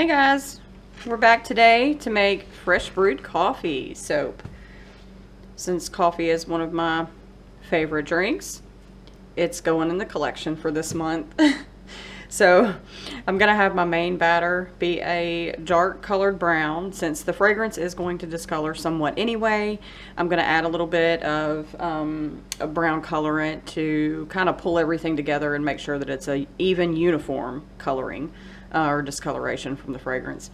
Hey guys, we're back today to make fresh brewed coffee soap. Since coffee is one of my favorite drinks, it's going in the collection for this month. So I'm gonna have my main batter be a dark colored brown. Since the fragrance is going to discolor somewhat anyway, I'm gonna add a little bit of a brown colorant to kind of pull everything together and make sure that it's a even uniform coloring or discoloration from the fragrance.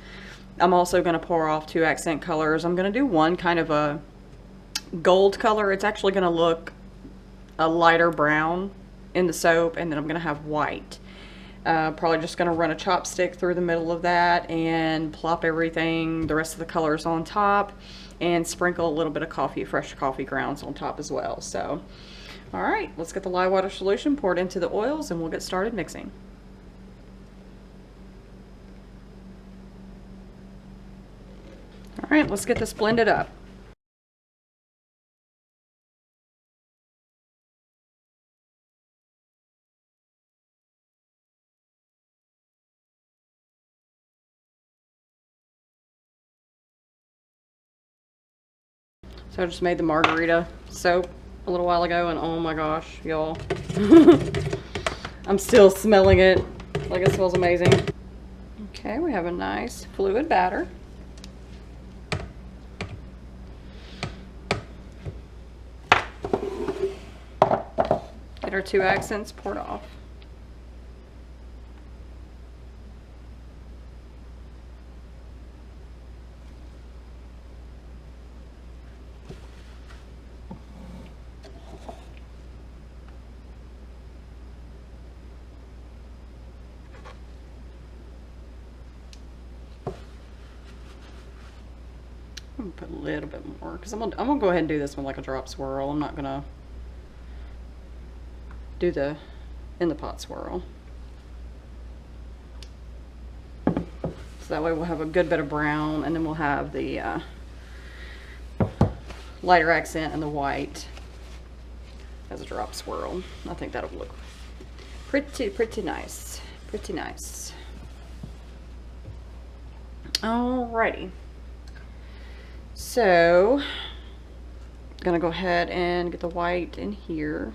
I'm also gonna pour off 2 accent colors. I'm gonna do one kind of a gold color. It's actually gonna look a lighter brown in the soap, and then I'm gonna have white. Probably just going to run a chopstick through the middle of that and plop everything, the rest of the colors on top, and sprinkle a little bit of fresh coffee grounds on top as well. So, alright, let's get the lye water solution poured into the oils and we'll get started mixing. Alright, let's get this blended up. So I just made the margarita soap a little while ago, and oh my gosh, y'all. I'm still smelling it like it smells amazing. Okay, we have a nice fluid batter. Get our 2 accents poured off. I'm gonna put a little bit more because I'm gonna go ahead and do this one like a drop swirl. I'm not gonna do the in the pot swirl. So that way we'll have a good bit of brown, and then we'll have the lighter accent and the white as a drop swirl. I think that'll look pretty nice. Pretty nice. Alrighty. So, I'm gonna go ahead and get the white in here.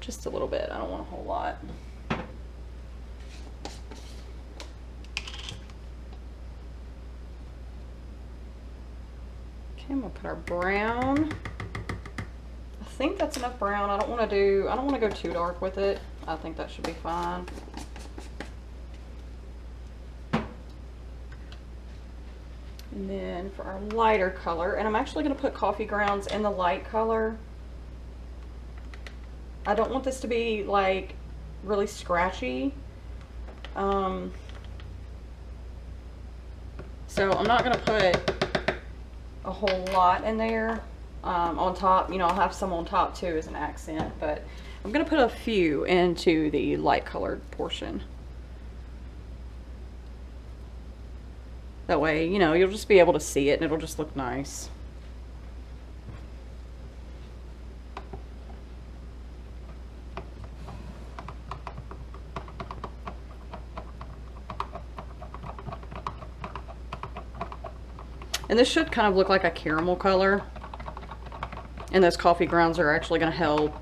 Just a little bit, I don't want a whole lot. Okay, I'm gonna put our brown. I think that's enough brown. I don't want to go too dark with it. I think that should be fine. And then for our lighter color, and I'm actually going to put coffee grounds in the light color. I don't want this to be like really scratchy. So I'm not going to put a whole lot in there on top. You know, I'll have some on top too as an accent, but I'm going to put a few into the light colored portion. That way, you know, you'll just be able to see it and it'll just look nice. And this should kind of look like a caramel color. And those coffee grounds are actually going to help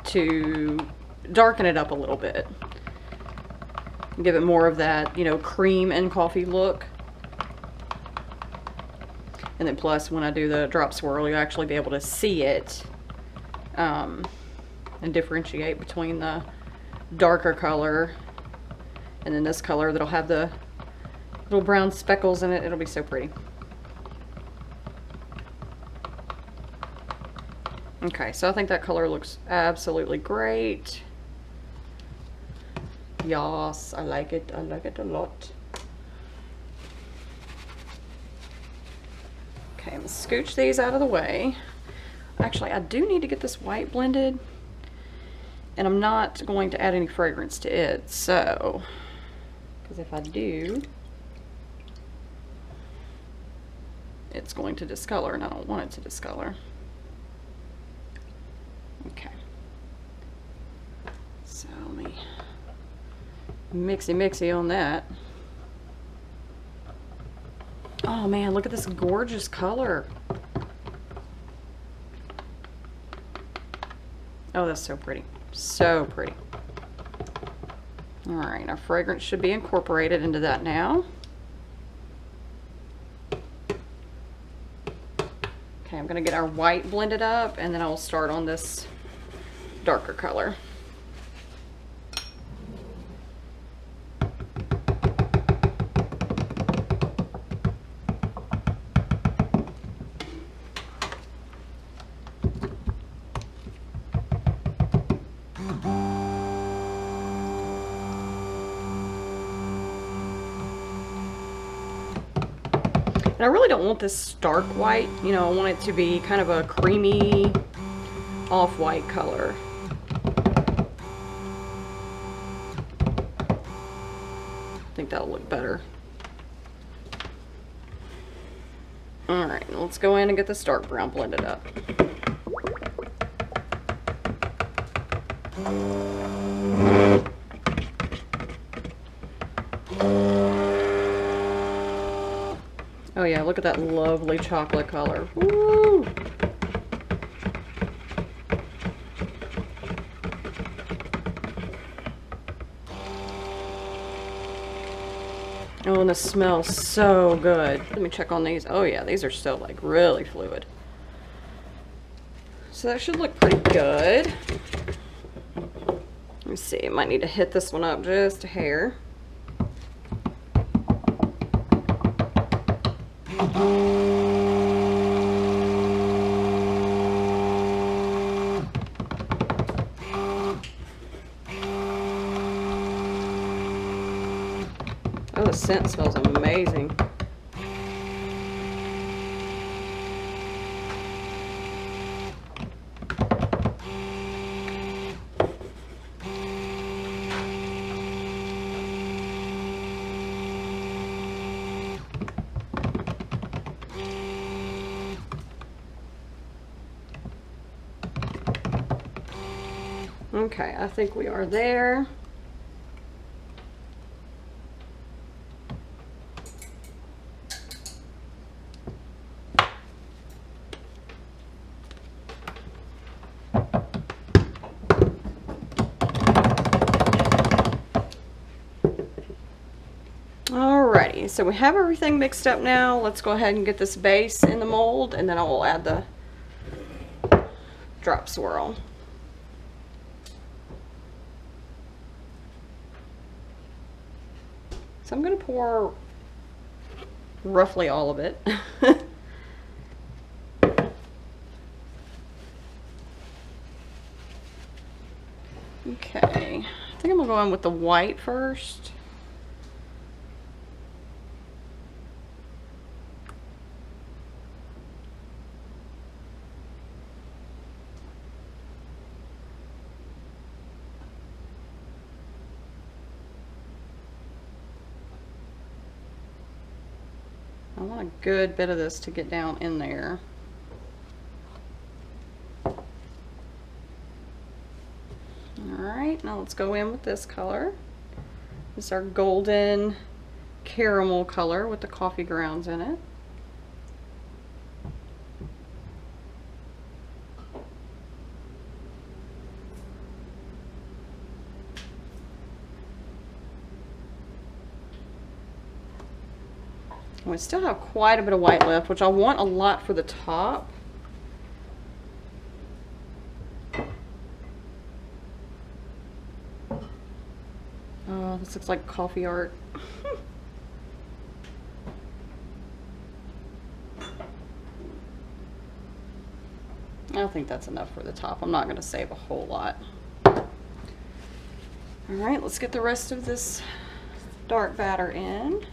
to darken it up a little bit. Give it more of that, you know, cream and coffee look. And then plus, when I do the drop swirl, you'll actually be able to see it and differentiate between the darker color and then this color that'll have the little brown speckles in it. It'll be so pretty. Okay, so I think that color looks absolutely great. Yes, I like it. I like it a lot. Okay, I'm gonna scooch these out of the way. Actually, I do need to get this white blended, and I'm not going to add any fragrance to it, so, because if I do, it's going to discolor, and I don't want it to discolor. Okay. So let me mixy on that. Oh man, look at this gorgeous color. Oh, that's so pretty. So pretty. All right, our fragrance should be incorporated into that now. Okay, I'm gonna get our white blended up, and then I will start on this darker color. And I really don't want this stark white, you know, I want it to be kind of a creamy off-white color. I think that'll look better. Alright, let's go in and get this dark brown blended up. Oh yeah, look at that lovely chocolate color. Woo! Oh, and the smells so good. Let me check on these. Oh yeah, these are still like really fluid. So that should look pretty good. Let me see, I might need to hit this one up just a hair. Oh, the scent smells amazing. Okay, I think we are there. Alrighty, so we have everything mixed up now. Let's go ahead and get this base in the mold, and then I will add the drop swirl. So I'm going to pour roughly all of it. Okay, I think I'm going to go in with the white first. I want a good bit of this to get down in there. Alright, now let's go in with this color. This is our golden caramel color with the coffee grounds in it. We still have quite a bit of white left, which I want a lot for the top. Oh, this looks like coffee art. I think that's enough for the top. I'm not going to save a whole lot. Alright, let's get the rest of this dark batter in.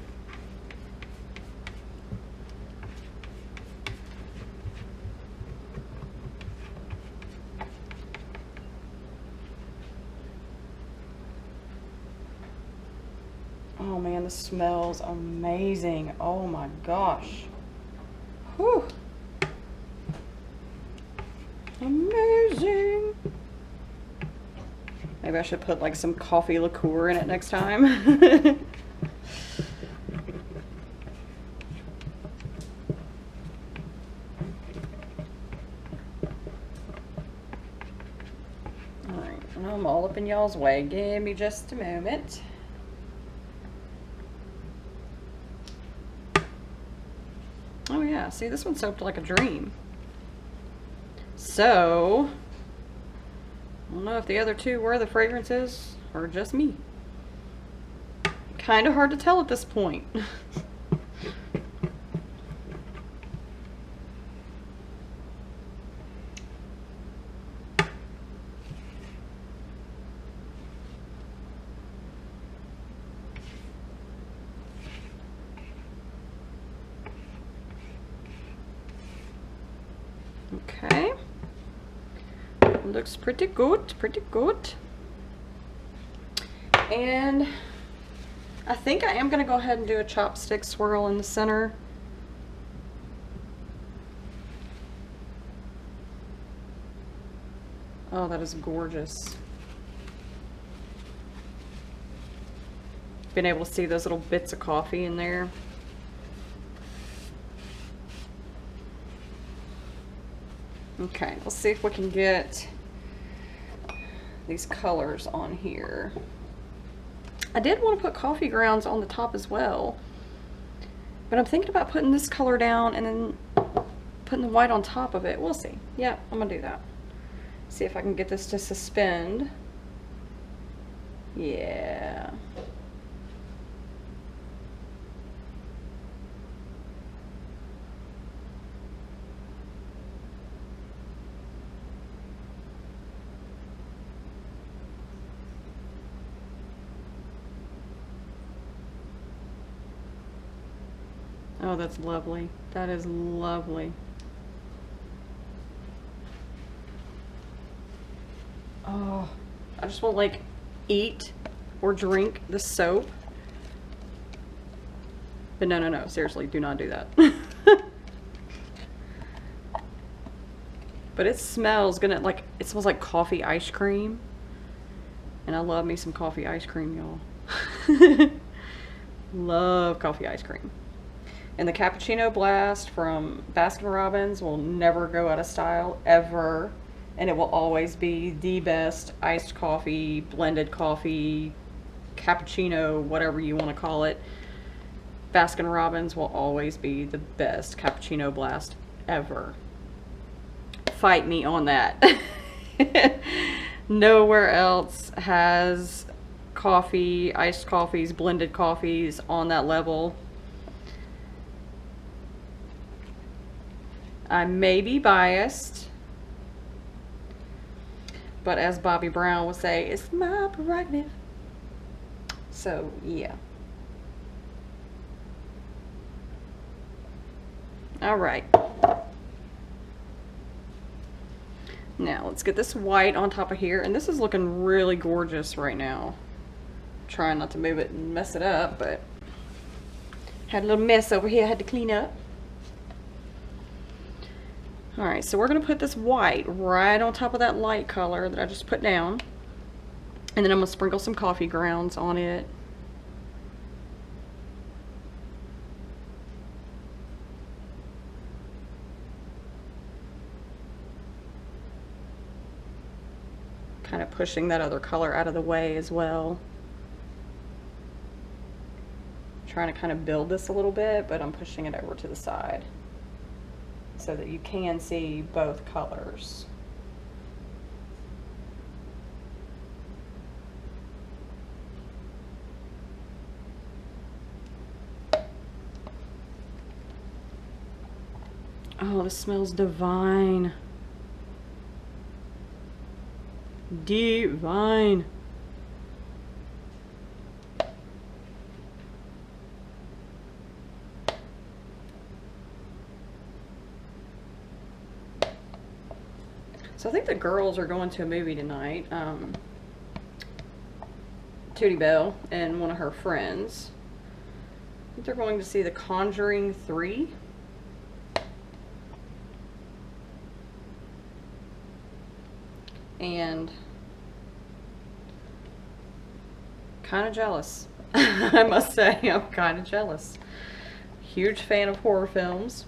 Oh man, this smells amazing. Oh my gosh. Whew. Amazing. Maybe I should put like some coffee liqueur in it next time. Alright, I'm all up in y'all's way. Give me just a moment. Oh yeah, see, this one soaked like a dream. So, I don't know if the other two were the fragrances or just me. Kind of hard to tell at this point. Okay. Looks pretty good, pretty good. And I think I am going to go ahead and do a chopstick swirl in the center. Oh, that is gorgeous. Been able to see those little bits of coffee in there. Okay, let's see if we can get these colors on here. I did want to put coffee grounds on the top as well, but I'm thinking about putting this color down and then putting the white on top of it. We'll see. Yeah, I'm gonna do that. See if I can get this to suspend. Yeah. Oh, that's lovely. That is lovely. Oh, I just want to like eat or drink the soap. But no, no, no. Seriously, do not do that. But it smells gonna like, it smells like coffee ice cream. And I love me some coffee ice cream, y'all. Love coffee ice cream. And the Cappuccino Blast from Baskin-Robbins will never go out of style, ever. And it will always be the best iced coffee, blended coffee, cappuccino, whatever you want to call it. Baskin-Robbins will always be the best Cappuccino Blast ever. Fight me on that. Nowhere else has coffee, iced coffees, blended coffees on that level. I may be biased, but as Bobby Brown would say, it's my prerogative. So, yeah. All right. Now, let's get this white on top of here. And this is looking really gorgeous right now. Trying not to move it and mess it up, but had a little mess over here I had to clean up. All right, so we're gonna put this white right on top of that light color that I just put down. And then I'm gonna sprinkle some coffee grounds on it. Kind of pushing that other color out of the way as well. Trying to kind of build this a little bit, but I'm pushing it over to the side, so that you can see both colors. Oh, this smells divine. Divine. So I think the girls are going to a movie tonight. Tootie Belle and one of her friends. I think they're going to see The Conjuring 3. And kind of jealous. I must say, I'm kind of jealous. Huge fan of horror films.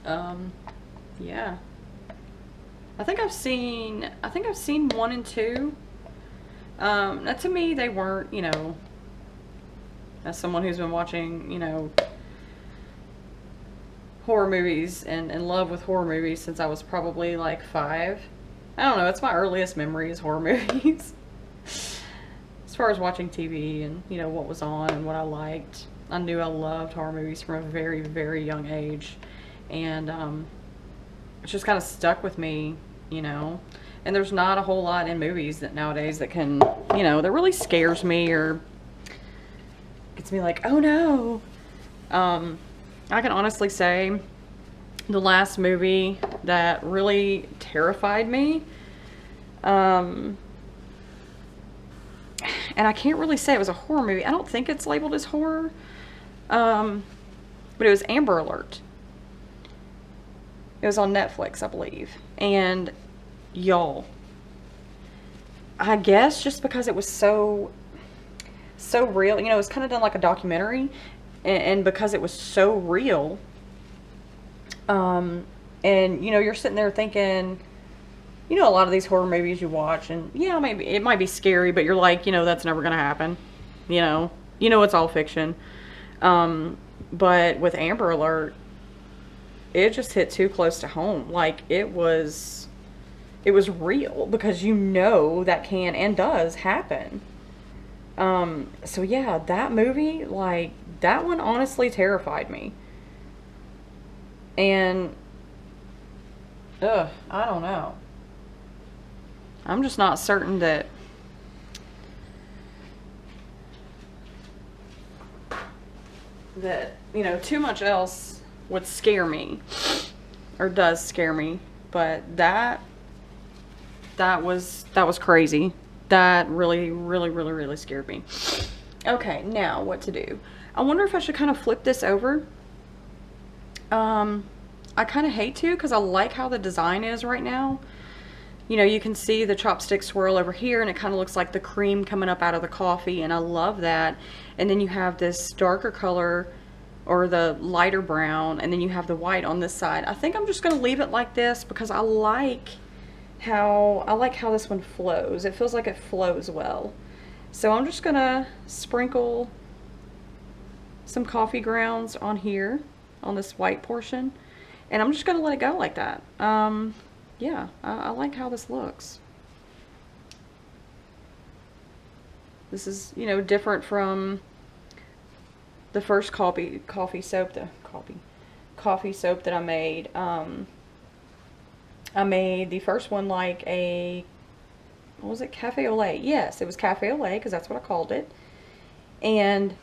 Yeah. I think I've seen 1 and 2. Now to me, they weren't, you know, as someone who's been watching, you know, horror movies and in love with horror movies since I was probably like 5. I don't know, it's my earliest memories, horror movies. As far as watching TV and, you know, what was on and what I liked. I knew I loved horror movies from a very, very young age. And it's just kind of stuck with me, you know. And there's not a whole lot in movies that nowadays that can, you know, that really scares me or gets me like, oh no. I can honestly say the last movie that really terrified me, and I can't really say it was a horror movie. I don't think it's labeled as horror, but it was Amber Alert. It was on Netflix, I believe. And y'all, I guess just because it was so real, you know, it was kind of done like a documentary, and because it was so real, and you know, you're sitting there thinking, you know, a lot of these horror movies you watch, and yeah, maybe it might be scary, but you're like, you know, that's never gonna happen, you know, it's all fiction. But with Amber Alert, it just hit too close to home. Like, it was real, because you know that can and does happen. So yeah, that movie, like, that one honestly terrified me. And, I don't know. I'm just not certain that you know, too much else would scare me, or does scare me, but that was crazy. That really scared me. Okay, now what to do? I wonder if I should kind of flip this over. I kind of hate to, because I like how the design is right now. You know, you can see the chopstick swirl over here, and it kind of looks like the cream coming up out of the coffee, and I love that. And then you have this darker color, or the lighter brown, and then you have the white on this side. I think I'm just going to leave it like this, because I like how this one flows. It feels like it flows well. So I'm just going to sprinkle some coffee grounds on here, on this white portion, and I'm just going to let it go like that. Yeah, I like how this looks. This is, you know, different from the first coffee soap that I made. I made the first one like a, what was it, cafe au lait? Yes, it was cafe au lait, because that's what I called it. And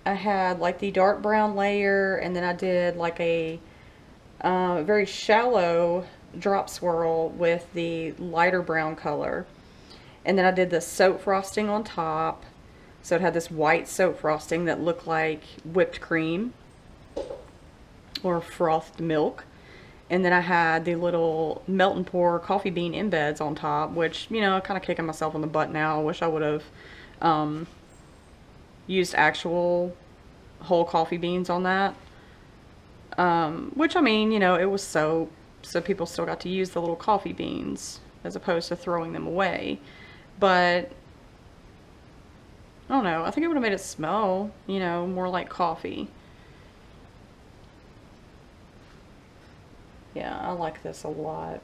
I had like the dark brown layer, and then I did like a very shallow drop swirl with the lighter brown color. And then I did the soap frosting on top. So it had this white soap frosting that looked like whipped cream or frothed milk. And then I had the little melt and pour coffee bean embeds on top, which, you know, kind of kicking myself in the butt now. I wish I would have used actual whole coffee beans on that. Which, I mean, you know, it was soap, so people still got to use the little coffee beans as opposed to throwing them away. But I don't know, I think it would have made it smell, you know, more like coffee. Yeah, I like this a lot.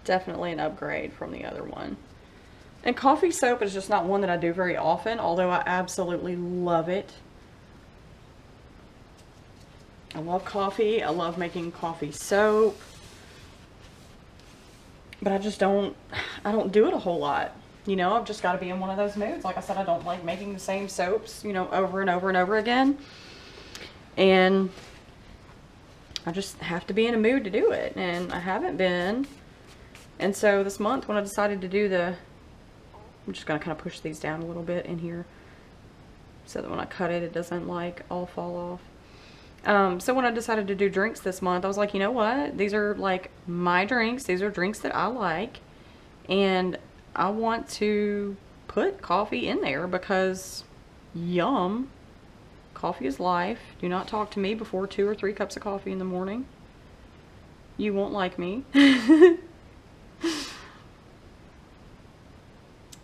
Definitely an upgrade from the other one. And coffee soap is just not one that I do very often, although I absolutely love it. I love coffee. I love making coffee soap. But I don't do it a whole lot. You know, I've just got to be in one of those moods. Like I said, I don't like making the same soaps, you know, over and over and over again. And I just have to be in a mood to do it. And I haven't been. And so this month when I decided to do I'm just going to kind of push these down a little bit in here, so that when I cut it, it doesn't like all fall off. So when I decided to do drinks this month, I was like, you know what? These are like my drinks. These are drinks that I like. And I want to put coffee in there because yum, coffee is life. Do not talk to me before 2 or 3 cups of coffee in the morning. You won't like me.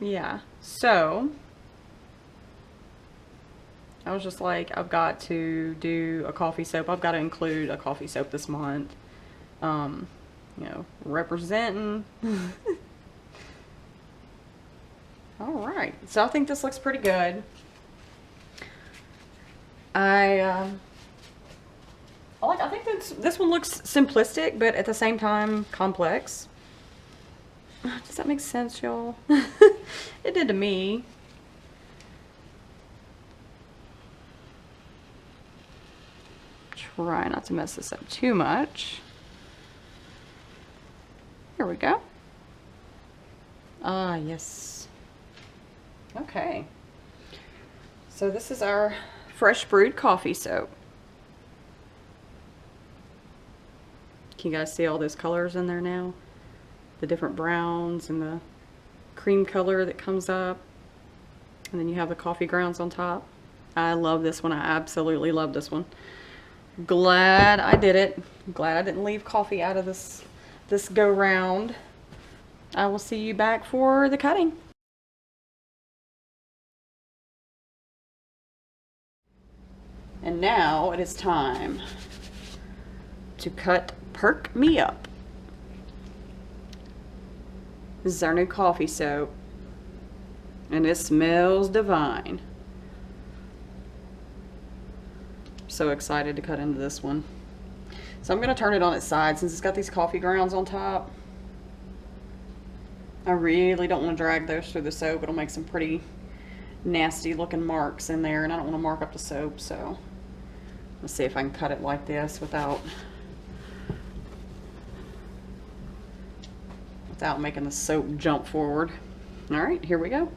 Yeah, so I was just like, I've got to do a coffee soap. I've got to include a coffee soap this month. You know, representing. All right, so I think this looks pretty good. I think this one looks simplistic, but at the same time complex. Does that make sense, y'all? It did to me. Try not to mess this up too much. Here we go. Ah, yes. Okay. So this is our fresh brewed coffee soap. Can you guys see all those colors in there now? The different browns and the cream color that comes up. And then you have the coffee grounds on top. I love this one. I absolutely love this one. Glad I did it. Glad I didn't leave coffee out of this go round. I will see you back for the cutting. And now it is time to cut Perk Me Up. This is our new coffee soap, and it smells divine. So excited to cut into this one. So I'm going to turn it on its side since it's got these coffee grounds on top. I really don't want to drag those through the soap. It'll make some pretty nasty looking marks in there, and I don't want to mark up the soap, so let's see if I can cut it like this without making the soap jump forward. All right, here we go.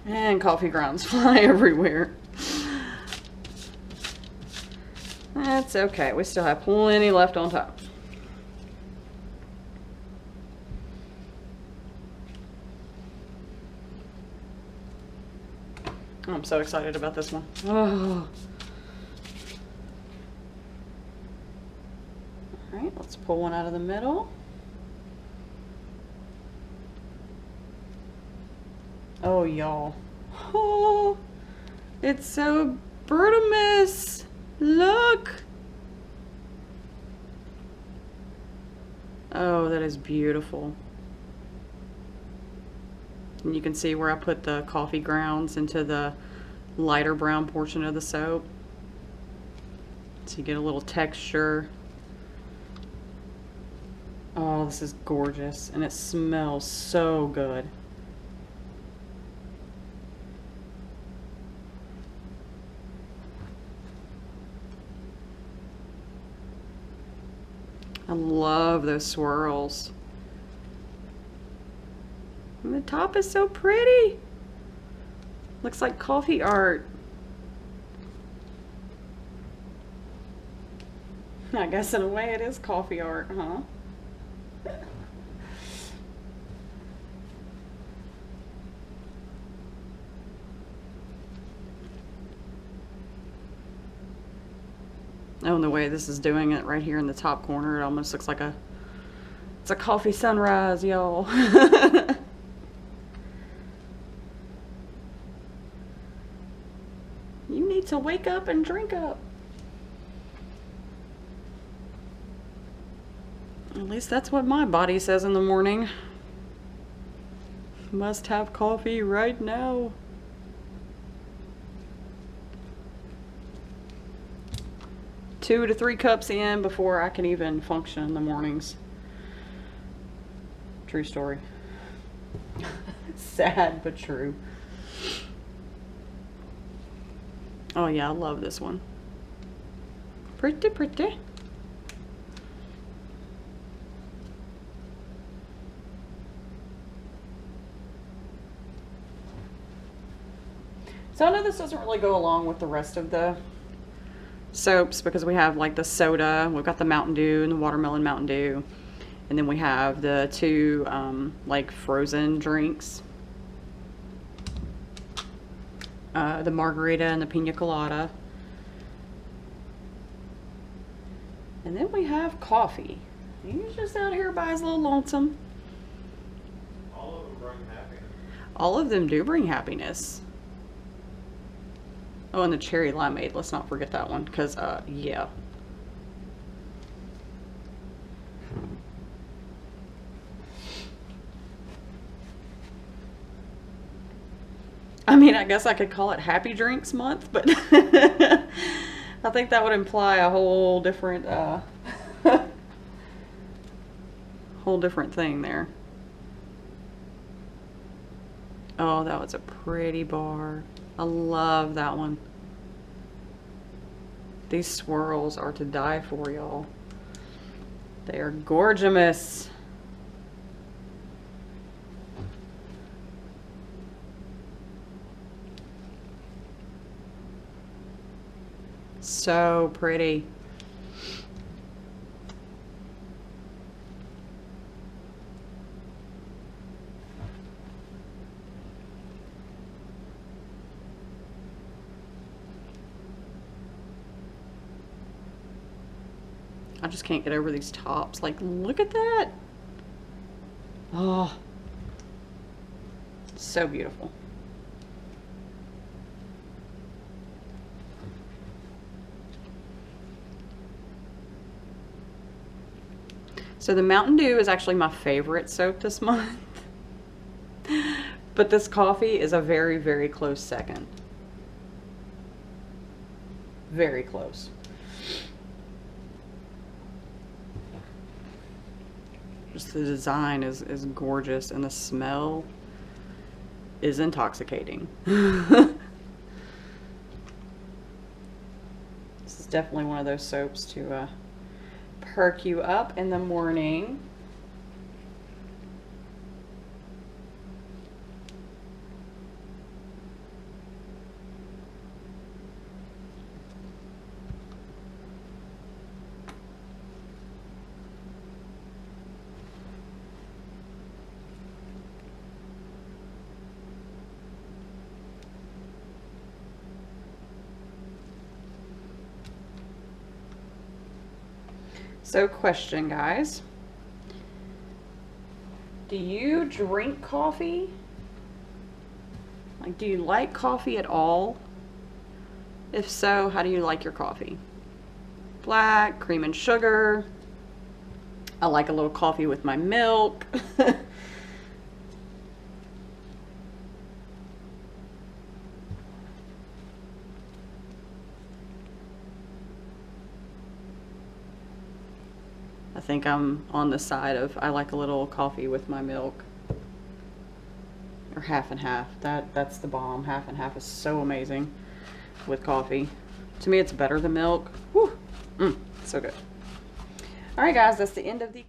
And coffee grounds fly everywhere. That's okay. We still have plenty left on top. I'm so excited about this one. Oh. All right, let's pull one out of the middle. Oh, y'all. Oh, it's so Bertimus. Look. Oh, that is beautiful. And you can see where I put the coffee grounds into the lighter brown portion of the soap. So you get a little texture. Oh, this is gorgeous. And it smells so good. I love those swirls. And the top is so pretty. Looks like coffee art. I guess in a way it is coffee art, huh? Oh, and the way this is doing it right here in the top corner, it almost looks like it's a coffee sunrise, y'all. You need to wake up and drink up. At least that's what my body says in the morning. Must have coffee right now. 2 to 3 cups in before I can even function in the mornings. True story. Sad but true. Oh yeah, I love this one. Pretty, pretty. So I know this doesn't really go along with the rest of the soaps because we have like the soda, we've got the Mountain Dew and the watermelon Mountain Dew, and then we have the two like frozen drinks, the margarita and the pina colada, and then we have coffee. He's just out here by his little lonesome. All of them bring happiness. All of them do bring happiness. Oh, and the cherry limeade. Let's not forget that one, because, yeah. I mean, I guess I could call it Happy Drinks Month, but I think that would imply a whole different, whole different thing there. Oh, that was a pretty bar. I love that one. These swirls are to die for, y'all. They are gorgeous. So pretty. I just can't get over these tops. Like, look at that. Oh, so beautiful. So the Mountain Dew is actually my favorite soap this month. But this coffee is a very, very close second. Very close. Just the design is gorgeous and the smell is intoxicating. This is definitely one of those soaps to perk you up in the morning. So question, guys. Do you drink coffee? Like, do you like coffee at all? If so, how do you like your coffee? Black, cream and sugar. I like a little coffee with my milk. I think I'm on the side of I like a little coffee with my milk. Or half and half. That's the bomb. Half and half is so amazing with coffee. To me, it's better than milk. Whew. So good. All right, guys, that's the end of the